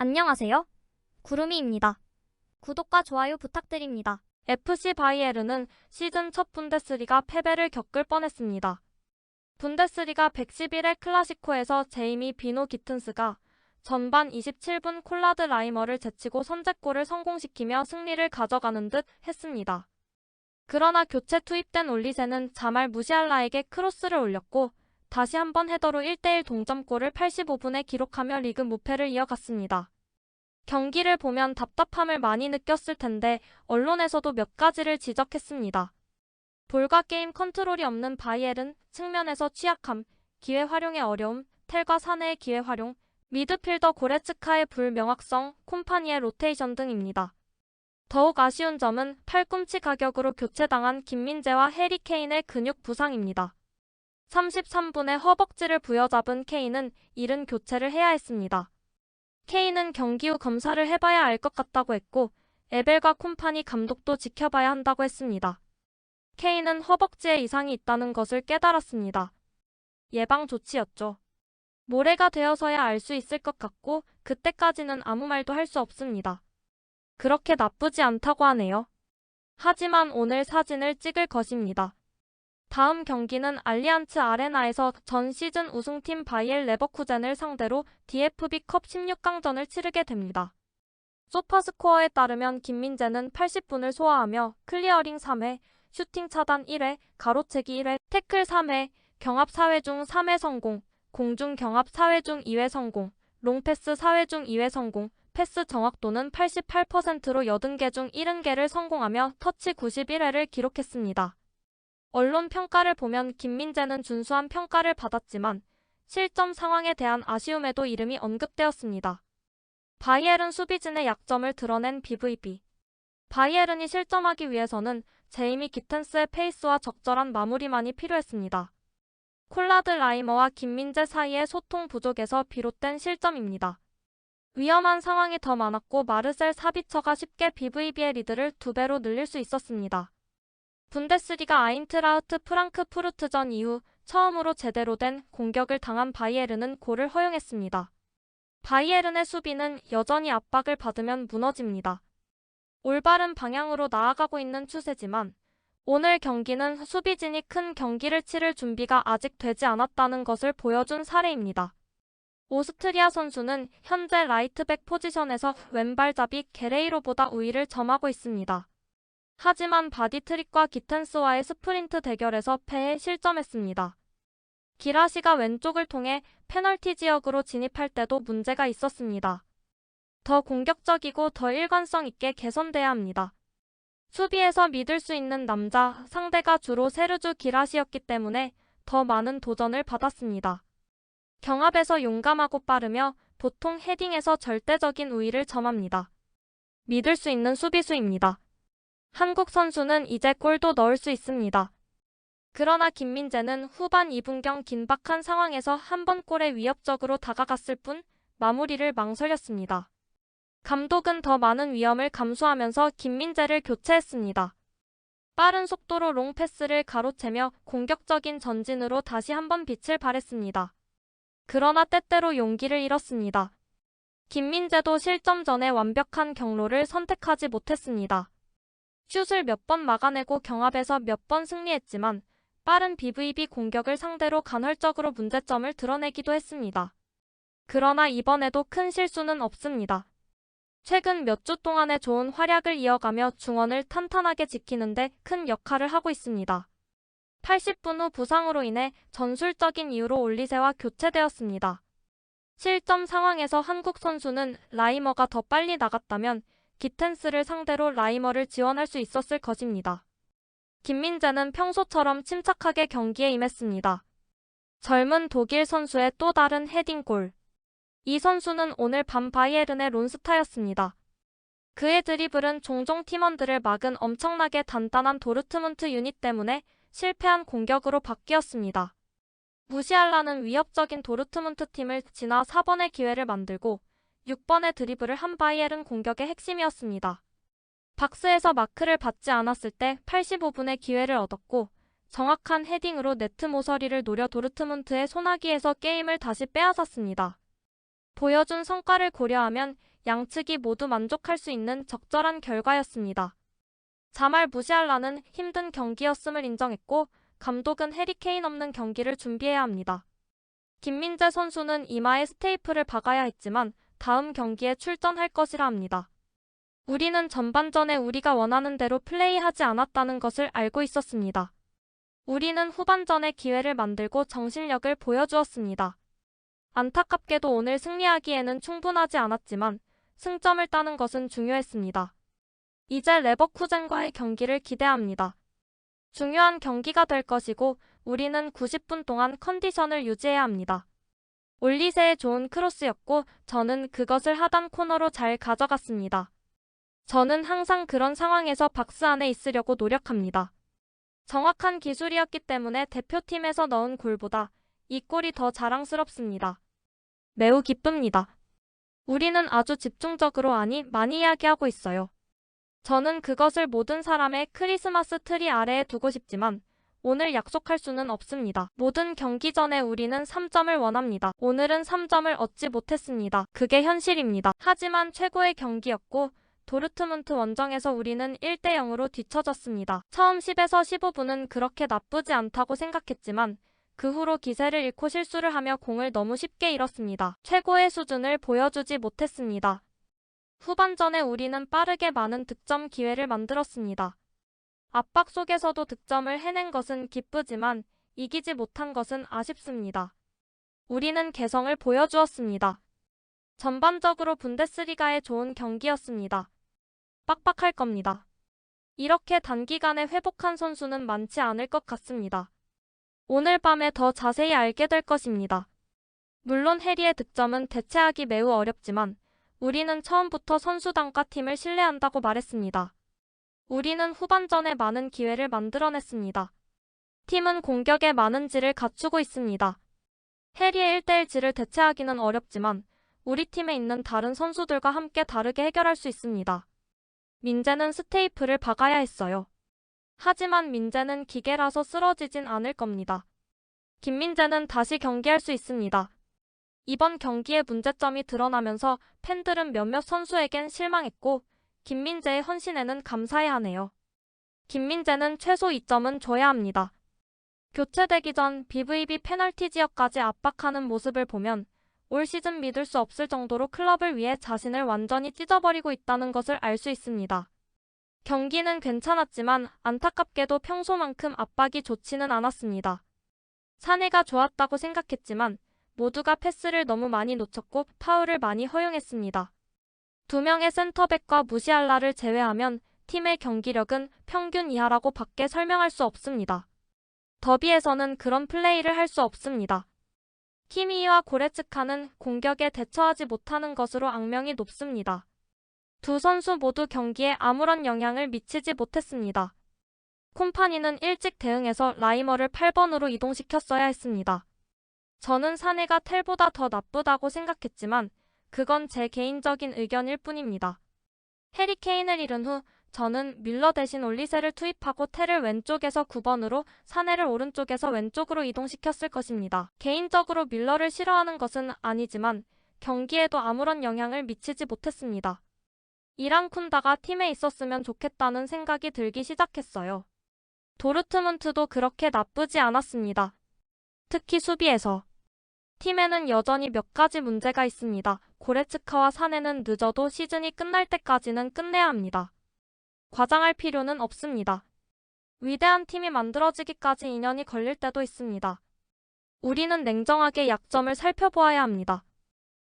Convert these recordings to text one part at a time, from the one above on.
안녕하세요. 구름이입니다. 구독과 좋아요 부탁드립니다. FC 바이에른은 시즌 첫 분데스리가 패배를 겪을 뻔했습니다. 분데스리가 111회 클라시코에서 제이미 비노 기튼스가 전반 27분 콜라드 라이머를 제치고 선제골을 성공시키며 승리를 가져가는 듯 했습니다. 그러나 교체 투입된 올리세는 자말 무시알라에게 크로스를 올렸고 다시 한번 헤더로 1대1 동점골을 85분에 기록하며 리그 무패를 이어갔습니다. 경기를 보면 답답함을 많이 느꼈을 텐데 언론에서도 몇 가지를 지적했습니다. 볼과 게임 컨트롤이 없는 바이에른 측면에서 취약함, 기회 활용의 어려움, 텔과 사네의 기회 활용, 미드필더 고레츠카의 불명확성, 콤파니의 로테이션 등입니다. 더욱 아쉬운 점은 팔꿈치 가격으로 교체당한 김민재와 해리 케인의 근육 부상입니다. 33분에 허벅지를 부여잡은 케인은 이른 교체를 해야 했습니다. 케인은 경기 후 검사를 해봐야 알 것 같다고 했고 에벨과 콤파니 감독도 지켜봐야 한다고 했습니다. 케인은 허벅지에 이상이 있다는 것을 깨달았습니다. 예방 조치였죠. 모레가 되어서야 알 수 있을 것 같고 그때까지는 아무 말도 할 수 없습니다. 그렇게 나쁘지 않다고 하네요. 하지만 오늘 사진을 찍을 것입니다. 다음 경기는 알리안츠 아레나에서 전 시즌 우승팀 바이엘 레버쿠젠을 상대로 DFB컵 16강전을 치르게 됩니다. 소파스코어에 따르면 김민재는 80분을 소화하며 클리어링 3회, 슈팅 차단 1회, 가로채기 1회, 태클 3회, 경합 4회 중 3회 성공, 공중 경합 4회 중 2회 성공, 롱패스 4회 중 2회 성공, 패스 정확도는 88%로 80개 중 70개를 성공하며 터치 91회를 기록했습니다. 언론 평가를 보면 김민재는 준수한 평가를 받았지만 실점 상황에 대한 아쉬움에도 이름이 언급되었습니다. 바이에른 수비진의 약점을 드러낸 BVB. 바이에른이 실점하기 위해서는 제이미 기텐스의 페이스와 적절한 마무리만이 필요했습니다. 콜라드 라이머와 김민재 사이의 소통 부족에서 비롯된 실점입니다. 위험한 상황이 더 많았고 마르셀 사비처가 쉽게 BVB의 리드를 2배로 늘릴 수 있었습니다. 분데스리가 아인트라흐트 프랑크푸르트전 이후 처음으로 제대로 된 공격을 당한 바이에른은 골을 허용했습니다. 바이에른의 수비는 여전히 압박을 받으면 무너집니다. 올바른 방향으로 나아가고 있는 추세지만 오늘 경기는 수비진이 큰 경기를 치를 준비가 아직 되지 않았다는 것을 보여준 사례입니다. 오스트리아 선수는 현재 라이트백 포지션에서 왼발잡이 게레이로보다 우위를 점하고 있습니다. 하지만 바디트릭과 기텐스와의 스프린트 대결에서 패해 실점했습니다. 기라시가 왼쪽을 통해 페널티 지역으로 진입할 때도 문제가 있었습니다. 더 공격적이고 더 일관성 있게 개선돼야 합니다. 수비에서 믿을 수 있는 남자, 상대가 주로 세르주 기라시였기 때문에 더 많은 도전을 받았습니다. 경합에서 용감하고 빠르며 보통 헤딩에서 절대적인 우위를 점합니다. 믿을 수 있는 수비수입니다. 한국 선수는 이제 골도 넣을 수 있습니다. 그러나 김민재는 후반 2분경 긴박한 상황에서 한 번 골에 위협적으로 다가갔을 뿐 마무리를 망설였습니다. 감독은 더 많은 위험을 감수하면서 김민재를 교체했습니다. 빠른 속도로 롱패스를 가로채며 공격적인 전진으로 다시 한번 빛을 발했습니다. 그러나 때때로 용기를 잃었습니다. 김민재도 실점 전에 완벽한 경로를 선택하지 못했습니다. 슛을 몇 번 막아내고 경합에서 몇 번 승리했지만 빠른 BVB 공격을 상대로 간헐적으로 문제점을 드러내기도 했습니다. 그러나 이번에도 큰 실수는 없습니다. 최근 몇 주 동안의 좋은 활약을 이어가며 중원을 탄탄하게 지키는데 큰 역할을 하고 있습니다. 80분 후 부상으로 인해 전술적인 이유로 올리세와 교체되었습니다. 실점 상황에서 한국 선수는 라이머가 더 빨리 나갔다면 기텐스를 상대로 라이머를 지원할 수 있었을 것입니다. 김민재는 평소처럼 침착하게 경기에 임했습니다. 젊은 독일 선수의 또 다른 헤딩골. 이 선수는 오늘 밤 바이에른의 론스타였습니다. 그의 드리블은 종종 팀원들을 막은 엄청나게 단단한 도르트문트 유닛 때문에 실패한 공격으로 바뀌었습니다. 무시알라는 위협적인 도르트문트 팀을 지나 4번의 기회를 만들고 6번의 드리블을 한 바이에른 공격의 핵심이었습니다. 박스에서 마크를 받지 않았을 때 85분의 기회를 얻었고 정확한 헤딩으로 네트 모서리를 노려 도르트문트의 소나기에서 게임을 다시 빼앗았습니다. 보여준 성과를 고려하면 양측이 모두 만족할 수 있는 적절한 결과였습니다. 자말 무시알라는 힘든 경기였음을 인정했고 감독은 해리 케인 없는 경기를 준비해야 합니다. 김민재 선수는 이마에 스테이프를 박아야 했지만 다음 경기에 출전할 것이라 합니다. 우리는 전반전에 우리가 원하는 대로 플레이하지 않았다는 것을 알고 있었습니다. 우리는 후반전에 기회를 만들고 정신력을 보여주었습니다. 안타깝게도 오늘 승리하기에는 충분하지 않았지만 승점을 따는 것은 중요했습니다. 이제 레버쿠젠과의 경기를 기대합니다. 중요한 경기가 될 것이고 우리는 90분 동안 컨디션을 유지해야 합니다. 올리세의 좋은 크로스였고 저는 그것을 하단 코너로 잘 가져갔습니다. 저는 항상 그런 상황에서 박스 안에 있으려고 노력합니다. 정확한 기술이었기 때문에 대표팀에서 넣은 골보다 이 골이 더 자랑스럽습니다. 매우 기쁩니다. 우리는 아주 집중적으로 많이 이야기하고 있어요. 저는 그것을 모든 사람의 크리스마스 트리 아래에 두고 싶지만 오늘 약속할 수는 없습니다. 모든 경기 전에 우리는 3점을 원합니다. 오늘은 3점을 얻지 못했습니다. 그게 현실입니다. 하지만 최고의 경기였고 도르트문트 원정에서 우리는 1대 0으로 뒤처졌습니다. 처음 10에서 15분은 그렇게 나쁘지 않다고 생각했지만 그 후로 기세를 잃고 실수를 하며 공을 너무 쉽게 잃었습니다. 최고의 수준을 보여주지 못했습니다. 후반전에 우리는 빠르게 많은 득점 기회를 만들었습니다. 압박 속에서도 득점을 해낸 것은 기쁘지만 이기지 못한 것은 아쉽습니다. 우리는 개성을 보여주었습니다. 전반적으로 분데스리가의 좋은 경기였습니다. 빡빡할 겁니다. 이렇게 단기간에 회복한 선수는 많지 않을 것 같습니다. 오늘 밤에 더 자세히 알게 될 것입니다. 물론 해리의 득점은 대체하기 매우 어렵지만 우리는 처음부터 선수단과 팀을 신뢰한다고 말했습니다. 우리는 후반전에 많은 기회를 만들어냈습니다. 팀은 공격에 많은 질을 갖추고 있습니다. 해리의 1대1 질을 대체하기는 어렵지만 우리 팀에 있는 다른 선수들과 함께 다르게 해결할 수 있습니다. 민재는 스테이프를 박아야 했어요. 하지만 민재는 기계라서 쓰러지진 않을 겁니다. 김민재는 다시 경기할 수 있습니다. 이번 경기의 문제점이 드러나면서 팬들은 몇몇 선수에겐 실망했고 김민재의 헌신에는 감사해야 하네요. 김민재는 최소 2점은 줘야 합니다. 교체되기 전 BVB 페널티 지역까지 압박하는 모습을 보면 올 시즌 믿을 수 없을 정도로 클럽을 위해 자신을 완전히 찢어버리고 있다는 것을 알 수 있습니다. 경기는 괜찮았지만 안타깝게도 평소만큼 압박이 좋지는 않았습니다. 사내가 좋았다고 생각했지만 모두가 패스를 너무 많이 놓쳤고 파울을 많이 허용했습니다. 2명의 센터백과 무시알라를 제외하면 팀의 경기력은 평균 이하라고 밖에 설명할 수 없습니다. 더비에서는 그런 플레이를 할 수 없습니다. 키미와 고레츠카는 공격에 대처하지 못하는 것으로 악명이 높습니다. 두 선수 모두 경기에 아무런 영향을 미치지 못했습니다. 콤파니는 일찍 대응해서 라이머를 8번으로 이동시켰어야 했습니다. 저는 사내가 텔보다 더 나쁘다고 생각했지만 그건 제 개인적인 의견일 뿐입니다. 해리 케인을 잃은 후 저는 밀러 대신 올리세를 투입하고 텔을 왼쪽에서 9번으로 사내를 오른쪽에서 왼쪽으로 이동시켰을 것입니다. 개인적으로 밀러를 싫어하는 것은 아니지만 경기에도 아무런 영향을 미치지 못했습니다. 이란 쿤다가 팀에 있었으면 좋겠다는 생각이 들기 시작했어요. 도르트문트도 그렇게 나쁘지 않았습니다. 특히 수비에서. 팀에는 여전히 몇 가지 문제가 있습니다. 고레츠카와 사내는 늦어도 시즌이 끝날 때까지는 끝내야 합니다. 과장할 필요는 없습니다. 위대한 팀이 만들어지기까지 2년이 걸릴 때도 있습니다. 우리는 냉정하게 약점을 살펴보아야 합니다.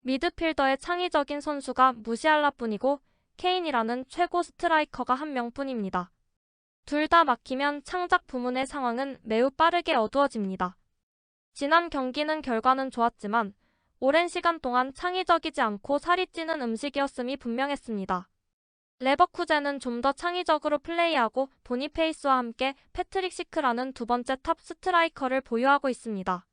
미드필더의 창의적인 선수가 무시알라뿐이고 케인이라는 최고 스트라이커가 한 명뿐입니다. 둘 다 막히면 창작 부문의 상황은 매우 빠르게 어두워집니다. 지난 경기는 결과는 좋았지만 오랜 시간 동안 창의적이지 않고 살이 찌는 음식이었음이 분명했습니다. 레버쿠젠은 좀 더 창의적으로 플레이하고 보니페이스와 함께 패트릭 시크라는 두 번째 탑 스트라이커를 보유하고 있습니다.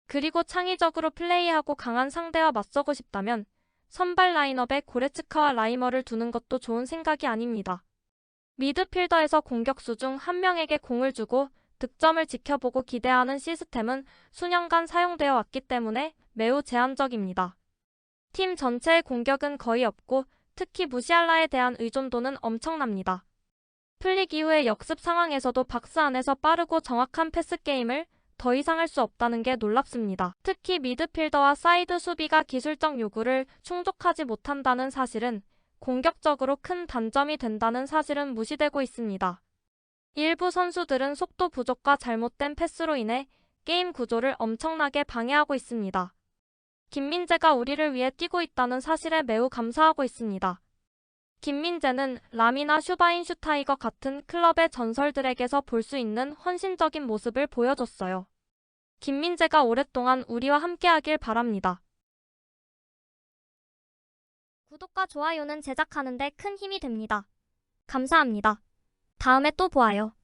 그리고 창의적으로 플레이하고 강한 상대와 맞서고 싶다면 선발 라인업에 고레츠카와 라이머를 두는 것도 좋은 생각이 아닙니다. 미드필더에서 공격수 중 한 명에게 공을 주고 득점을 지켜보고 기대하는 시스템은 수년간 사용되어 왔기 때문에 매우 제한적입니다. 팀 전체의 공격은 거의 없고 특히 무시알라에 대한 의존도는 엄청납니다. 풀릭 이후의 역습 상황에서도 박스 안에서 빠르고 정확한 패스 게임을 더 이상 할 수 없다는 게 놀랍습니다. 특히 미드필더와 사이드 수비가 기술적 요구를 충족하지 못한다는 사실은 공격적으로 큰 단점이 된다는 사실은 무시되고 있습니다. 일부 선수들은 속도 부족과 잘못된 패스로 인해 게임 구조를 엄청나게 방해하고 있습니다. 김민재가 우리를 위해 뛰고 있다는 사실에 매우 감사하고 있습니다. 김민재는 람이나 슈바인슈타이거 같은 클럽의 전설들에게서 볼 수 있는 헌신적인 모습을 보여줬어요. 김민재가 오랫동안 우리와 함께하길 바랍니다. 구독과 좋아요는 제작하는 데 큰 힘이 됩니다. 감사합니다. 다음에 또 보아요.